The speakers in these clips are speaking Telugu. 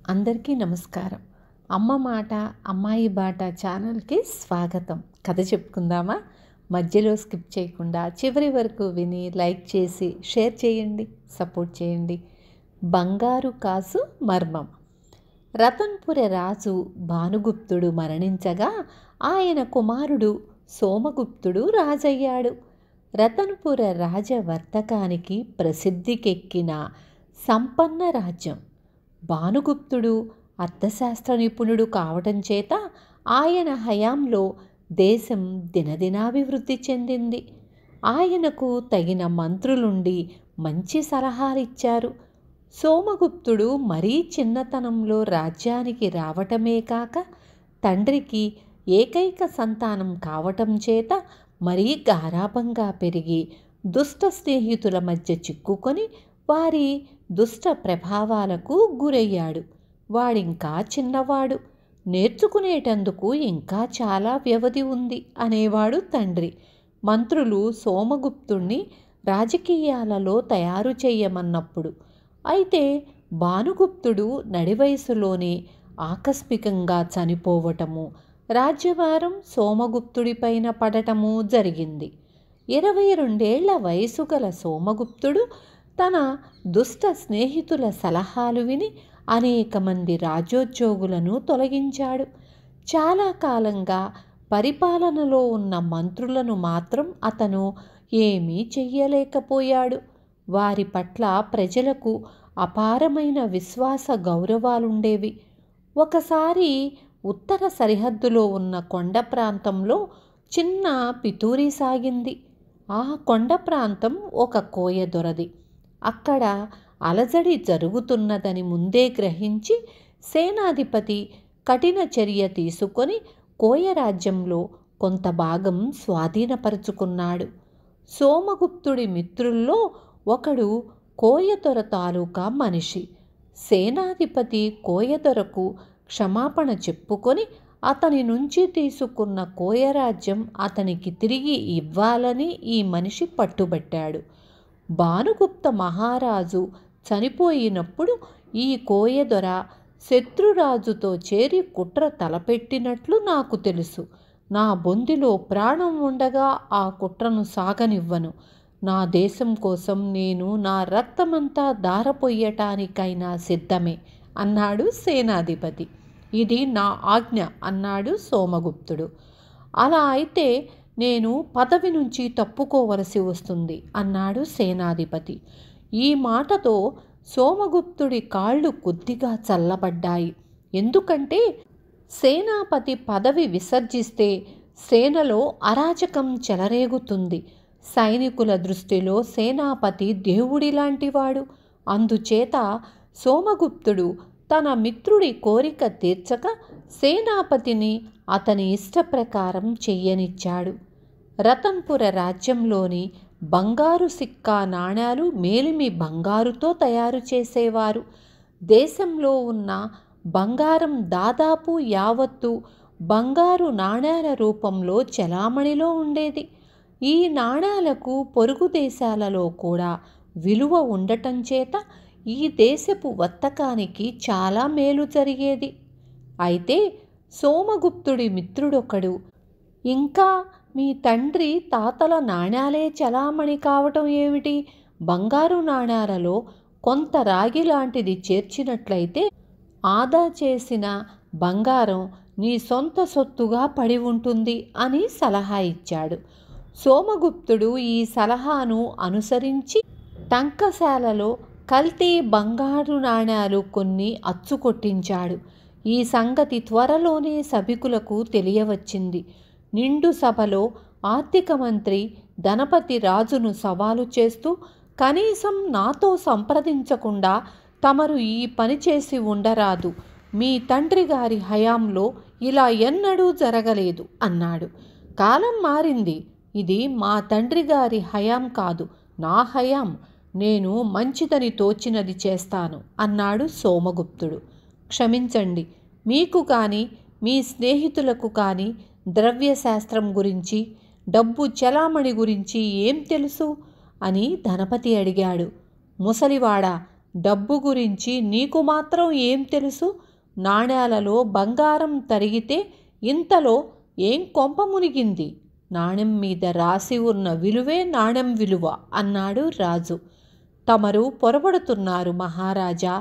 అందరికీ నమస్కారం. అమ్మ మాట అమ్మాయి బాట ఛానల్కి స్వాగతం. కథ చెప్పుకుందామా? మధ్యలో స్కిప్ చేయకుండా చివరి వరకు విని లైక్ చేసి షేర్ చేయండి, సపోర్ట్ చేయండి. బంగారు కాసు మర్మం. రతన్పుర రాజు భానుగుప్తుడు మరణించగా ఆయన కుమారుడు సోమగుప్తుడు రాజయ్యాడు. రతన్పుర రాజవర్తకానికి ప్రసిద్ధికెక్కిన సంపన్న రాజ్యం. భానుగుప్తుడు అర్థశాస్త్ర నిపుణుడు కావటం చేత ఆయన హయాంలో దేశం దినదినాభివృద్ధి చెందింది. ఆయనకు తగిన మంత్రులుండి మంచి సలహాలిచ్చారు. సోమగుప్తుడు మరీ చిన్నతనంలో రాజ్యానికి రావటమే కాక తండ్రికి ఏకైక సంతానం కావటం చేత మరీ గారాబంగా పెరిగి దుష్ట స్నేహితుల మధ్య చిక్కుకొని వారి దుష్ట ప్రభావాలకు గురయ్యాడు. వాడింకా చిన్నవాడు, నేర్చుకునేటందుకు ఇంకా చాలా వ్యవధి ఉంది అనేవాడు తండ్రి. మంత్రులు సోమగుప్తుణ్ణి రాజకీయాలలో తయారు చేయమన్నప్పుడు అయితే భానుగుప్తుడు నడివయసులోనే ఆకస్మికంగా చనిపోవటము, రాజ్యభారం సోమగుప్తుడిపైన పడటము జరిగింది. 22 ఏళ్ల వయసు గల సోమగుప్తుడు తన దుష్ట స్నేహితుల సలహాలు విని అనేక మంది రాజోద్యోగులను తొలగించాడు. చాలా కాలంగా పరిపాలనలో ఉన్న మంత్రులను మాత్రం అతను ఏమీ చెయ్యలేకపోయాడు. వారి పట్ల ప్రజలకు అపారమైన విశ్వాస గౌరవాలుండేవి. ఒకసారి ఉత్తర సరిహద్దులో ఉన్న కొండ ప్రాంతంలో చిన్న పితూరి సాగింది. ఆ కొండ ప్రాంతం ఒక కోయ దొరది. అక్కడ అలజడి జరుగుతున్నదని ముందే గ్రహించి సేనాధిపతి కఠిన చర్య తీసుకొని కోయ రాజ్యంలో కొంత భాగం స్వాధీనపరుచుకున్నాడు. సోమగుప్తుడి మిత్రుల్లో ఒకడు కోయదొర తాలూకా మనిషి. సేనాధిపతి కోయదొరకు క్షమాపణ చెప్పుకొని అతని నుంచి తీసుకున్న కోయరాజ్యం అతనికి తిరిగి ఇవ్వాలని ఈ మనిషి పట్టుబట్టాడు. భానుగుప్త మహారాజు చనిపోయినప్పుడు ఈ కోయదొర శత్రురాజుతో చేరి కుట్ర తలపెట్టినట్లు నాకు తెలుసు. నా బొందిలో ప్రాణం ఉండగా ఆ కుట్రను సాగనివ్వను. నా దేశం కోసం నేను నా రక్తమంతా ధారపోయటానికైనా సిద్ధమే అన్నాడు సేనాధిపతి. ఇది నా ఆజ్ఞ అన్నాడు సోమగుప్తుడు. అలా అయితే నేను పదవి నుంచి తప్పుకోవలసి వస్తుంది అన్నాడు సేనాధిపతి. ఈ మాటతో సోమగుప్తుడి కాళ్ళు కొద్దిగా చల్లబడ్డాయి. ఎందుకంటే సేనాపతి పదవి విసర్జిస్తే సేనలో అరాచకం చెలరేగుతుంది. సైనికుల దృష్టిలో సేనాపతి దేవుడిలాంటివాడు. అందుచేత సోమగుప్తుడు తన మిత్రుడి కోరిక తీర్చక సేనాపతిని అతని ఇష్టప్రకారం చెయ్యనిచ్చాడు. రతన్పుర రాజ్యంలోని బంగారు సిక్కా నాణాలు మేలిమి బంగారుతో తయారు చేసేవారు. దేశంలో ఉన్న బంగారం దాదాపు యావత్తు బంగారు నాణాల రూపంలో చెలామణిలో ఉండేది. ఈ నాణాలకు పొరుగు దేశాలలో కూడా విలువ ఉండటం చేత ఈ దేశపు వర్తకానికి చాలా మేలు జరిగేది. అయితే సోమగుప్తుడి మిత్రుడొకడు, ఇంకా మీ తండ్రి తాతల నాణాలే చలామణి కావటం ఏమిటి? బంగారు నాణాలలో కొంత రాగి లాంటిది చేర్చినట్లయితే ఆదా చేసిన బంగారం నీ సొంత సొత్తుగా పడి ఉంటుంది అని సలహా ఇచ్చాడు. సోమగుప్తుడు ఈ సలహాను అనుసరించి టంకశాలలో కల్తీ బంగారు నాణాలు కొన్ని అచ్చుకొట్టించాడు. ఈ సంగతి త్వరలోనే సభికులకు తెలియవచ్చింది. నిండు సభలో ఆర్థిక మంత్రి ధనపతి రాజును సవాలు చేస్తూ, కనీసం నాతో సంప్రదించకుండా తమరు ఈ పని చేసి ఉండరాదు. మీ తండ్రి గారి హయాంలో ఇలా ఎన్నడూ జరగలేదు అన్నాడు. కాలం మారింది. ఇది మా తండ్రి గారి హయాం కాదు, నా హయాం. నేను మంచిదని తోచినది చేస్తాను అన్నాడు సోమగుప్తుడు. క్షమించండి, మీకు కానీ మీ స్నేహితులకు కానీ ద్రవ్యశాస్త్రం గురించి, డబ్బు చలామణి గురించి ఏం తెలుసు అని ధనపతి అడిగాడు. ముసలివాడా, డబ్బు గురించి నీకు మాత్రం ఏం తెలుసు? నాణేలలో బంగారం తరిగితే ఇంతలో ఏం కొంప మునిగింది? నాణెం మీద రాసి ఉన్న విలువే నాణెం విలువ అన్నాడు రాజు. తమరు పొరబడుతున్నారు మహారాజా.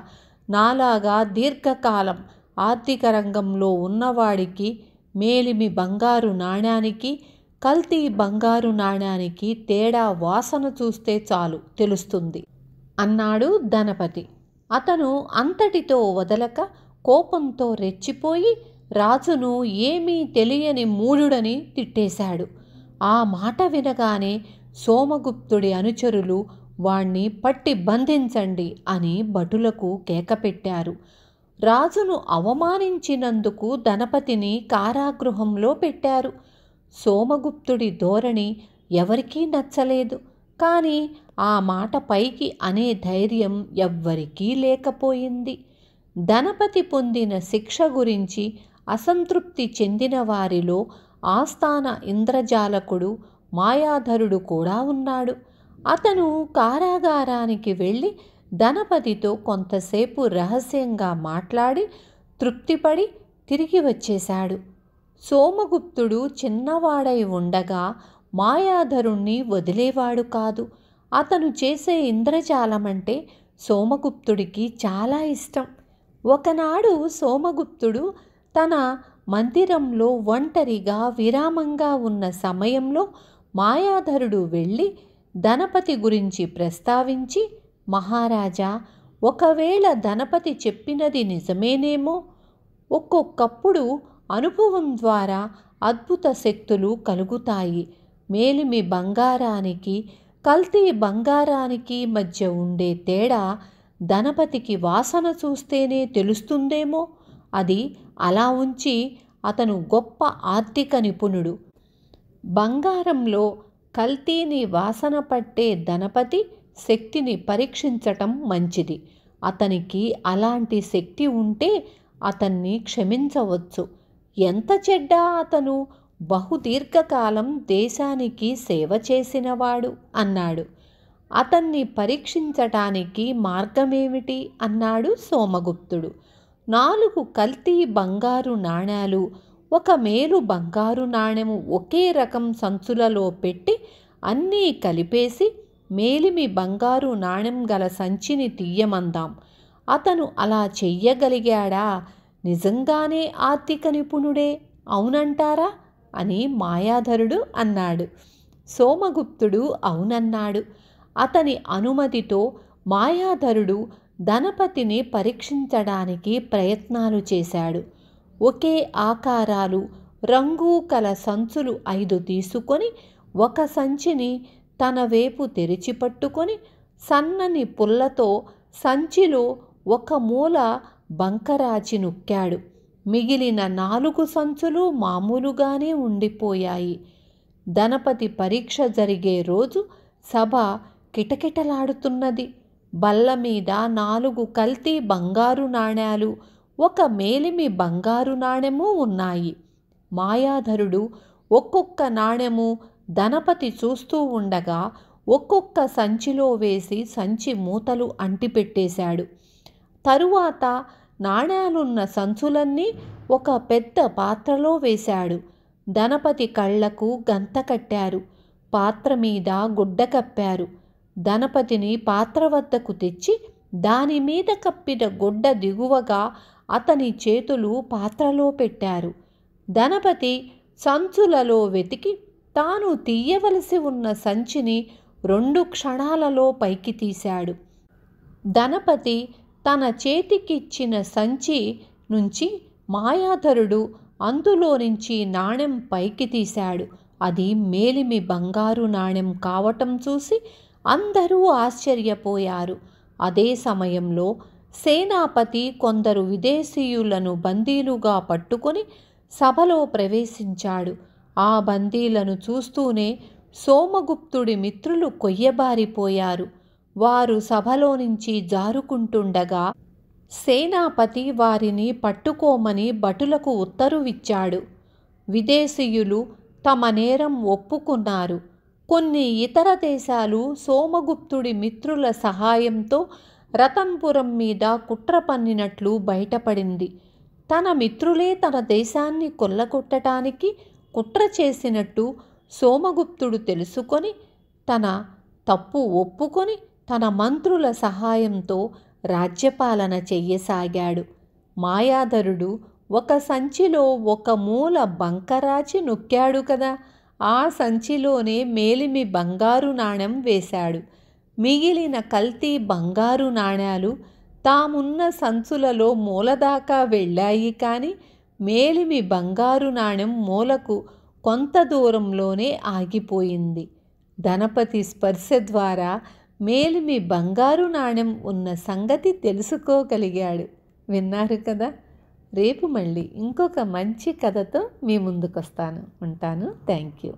నాలాగా దీర్ఘకాలం ఆర్థిక రంగంలో ఉన్నవాడికి మేలిమి బంగారు నాణ్యానికి కల్తీ బంగారు నాణ్యానికి తేడా వాసన చూస్తే చాలు తెలుస్తుంది అన్నాడు ధనపతి. అతను అంతటితో వదలక కోపంతో రెచ్చిపోయి రాజును ఏమీ తెలియని మూఢుడని తిట్టేశాడు. ఆ మాట వినగానే సోమగుప్తుడి అనుచరులు వాణ్ణి పట్టి బంధించండి అని భటులకు కేకపెట్టారు. రాజును అవమానించినందుకు ధనపతిని కారాగృహంలో పెట్టారు. సోమగుప్తుడి ధోరణి ఎవరికీ నచ్చలేదు. కానీ ఆ మాట పైకి అనే ధైర్యం ఎవ్వరికీ లేకపోయింది. ధనపతి పొందిన శిక్ష గురించి అసంతృప్తి చెందిన వారిలో ఆస్థాన ఇంద్రజాలకుడు మాయాధరుడు కూడా ఉన్నాడు. అతను కారాగారానికి వెళ్ళి ధనపతితో కొంతసేపు రహస్యంగా మాట్లాడి తృప్తిపడి తిరిగి వచ్చేశాడు. సోమగుప్తుడు చిన్నవాడై ఉండగా మాయాధరుణ్ణి వదిలేవాడు కాదు. అతను చేసే ఇంద్రజాలమంటే సోమగుప్తుడికి చాలా ఇష్టం. ఒకనాడు సోమగుప్తుడు తన మందిరంలో ఒంటరిగా విరామంగా ఉన్న సమయంలో మాయాధరుడు వెళ్ళి ధనపతి గురించి ప్రస్తావించి, మహారాజా, ఒకవేళ ధనపతి చెప్పినది నిజమేనేమో. ఒక్కొక్కప్పుడు అనుభవం ద్వారా అద్భుత శక్తులు కలుగుతాయి. మేలిమి బంగారానికి కల్తీ బంగారానికి మధ్య ఉండే తేడా ధనపతికి వాసన చూస్తేనే తెలుస్తుందేమో. అది అలా ఉంచి అతను గొప్ప ఆర్థిక నిపుణుడు. బంగారంలో కల్తీని వాసన పట్టే ధనపతి శక్తిని పరీక్షించటం మంచిది. అతనికి అలాంటి శక్తి ఉంటే అతన్ని క్షమించవచ్చు. ఎంత చెడ్డా అతను బహుదీర్ఘకాలం దేశానికి సేవ చేసినవాడు అన్నాడు. అతన్ని పరీక్షించటానికి మార్గమేమిటి అన్నాడు సోమగుప్తుడు. 4 కల్తీ బంగారు నాణేలు, 1 మేలు బంగారు నాణెము ఒకే రకం సంచులలో పెట్టి అన్నీ కలిపేసి మేలిమి బంగారు నాణెం గల సంచిని తీయమందాం. అతను అలా చెయ్యగలిగాడా? నిజంగానే ఆర్థిక నిపుణుడే అవునంటారా అని మాయాధరుడు అన్నాడు. సోమగుప్తుడు అవునన్నాడు. అతని అనుమతితో మాయాధరుడు ధనపతిని పరీక్షించడానికి ప్రయత్నాలు చేశాడు. ఒకే ఆకారాలు రంగు కల సంచులు 5 తీసుకొని 1 సంచిని తన వైపు తెరిచి పట్టుకొని సన్నని పుల్లతో సంచిలో 1 మూల బంకరాచి నొక్కాడు. మిగిలిన 4 సంచులు మామూలుగానే ఉండిపోయాయి. ధనపతి పరీక్ష జరిగే రోజు సభ కిటకిటలాడుతున్నది. బల్ల మీద 4 కల్తీ బంగారు నాణేలు, 1 మేలిమి బంగారు నాణెము ఉన్నాయి. మాయాధరుడు ఒక్కొక్క నాణెము ధనపతి చూస్తూ ఉండగా ఒక్కొక్క సంచిలో వేసి సంచి మూతలు అంటిపెట్టేశాడు. తరువాత నాణేలున్న సంచులన్నీ ఒక పెద్ద పాత్రలో వేశాడు. ధనపతి కళ్లకు గంత కట్టారు. పాత్ర మీద గుడ్డ కప్పారు. ధనపతిని పాత్ర వద్దకు తెచ్చి దాని మీద కప్పిన గుడ్డ దిగువగా అతని చేతులు పాత్రలో పెట్టారు. ధనపతి సంచులలో వెతికి తాను తీయవలసి ఉన్న సంచిని 2 క్షణాలలో పైకి తీశాడు. ధనపతి తన చేతికిచ్చిన సంచి నుంచి మాయాధరుడు అందులో నుంచి నాణెం పైకి తీశాడు. అది మేలిమి బంగారు నాణెం కావటం చూసి అందరూ ఆశ్చర్యపోయారు. అదే సమయంలో సేనాపతి కొందరు విదేశీయులను బందీలుగా పట్టుకొని సభలో ప్రవేశించాడు. ఆ బందీలను చూస్తూనే సోమగుప్తుడి మిత్రులు కొయ్యబారిపోయారు. వారు సభలో నుంచి జారుకుంటుండగా సేనాపతి వారిని పట్టుకోమని భటులకు ఉత్తరువిచ్చాడు. విదేశీయులు తమ నేరం ఒప్పుకున్నారు. కొన్ని ఇతర దేశాలు సోమగుప్తుడి మిత్రుల సహాయంతో రతన్పురం మీద కుట్ర పన్నినట్లు బయటపడింది. తన మిత్రులే తన దేశాన్ని కొల్లగొట్టడానికి కుట్ర చేసినట్టు సోమగుప్తుడు తెలుసుకొని తన తప్పు ఒప్పుకొని తన మంత్రుల సహాయంతో రాజ్యపాలన చెయ్యసాగాడు. మాయాధరుడు ఒక సంచిలో ఒక మూల బంకరాచి నొక్కాడు కదా, ఆ సంచిలోనే మేలిమి బంగారు నాణెం వేశాడు. మిగిలిన కల్తీ బంగారు నాణ్యాలు తామున్న సంచులలో మూలదాకా వెళ్ళాయి. కానీ మేలిమి బంగారు నాణెం మూలకు కొంత దూరంలోనే ఆగిపోయింది. ధనపతి స్పర్శ ద్వారా మేలిమి బంగారు నాణెం ఉన్న సంగతి తెలుసుకోగలిగాడు. విన్నారు కదా. రేపు మళ్ళీ ఇంకొక మంచి కథతో మీ ముందుకొస్తాను. ఉంటాను. Thank you.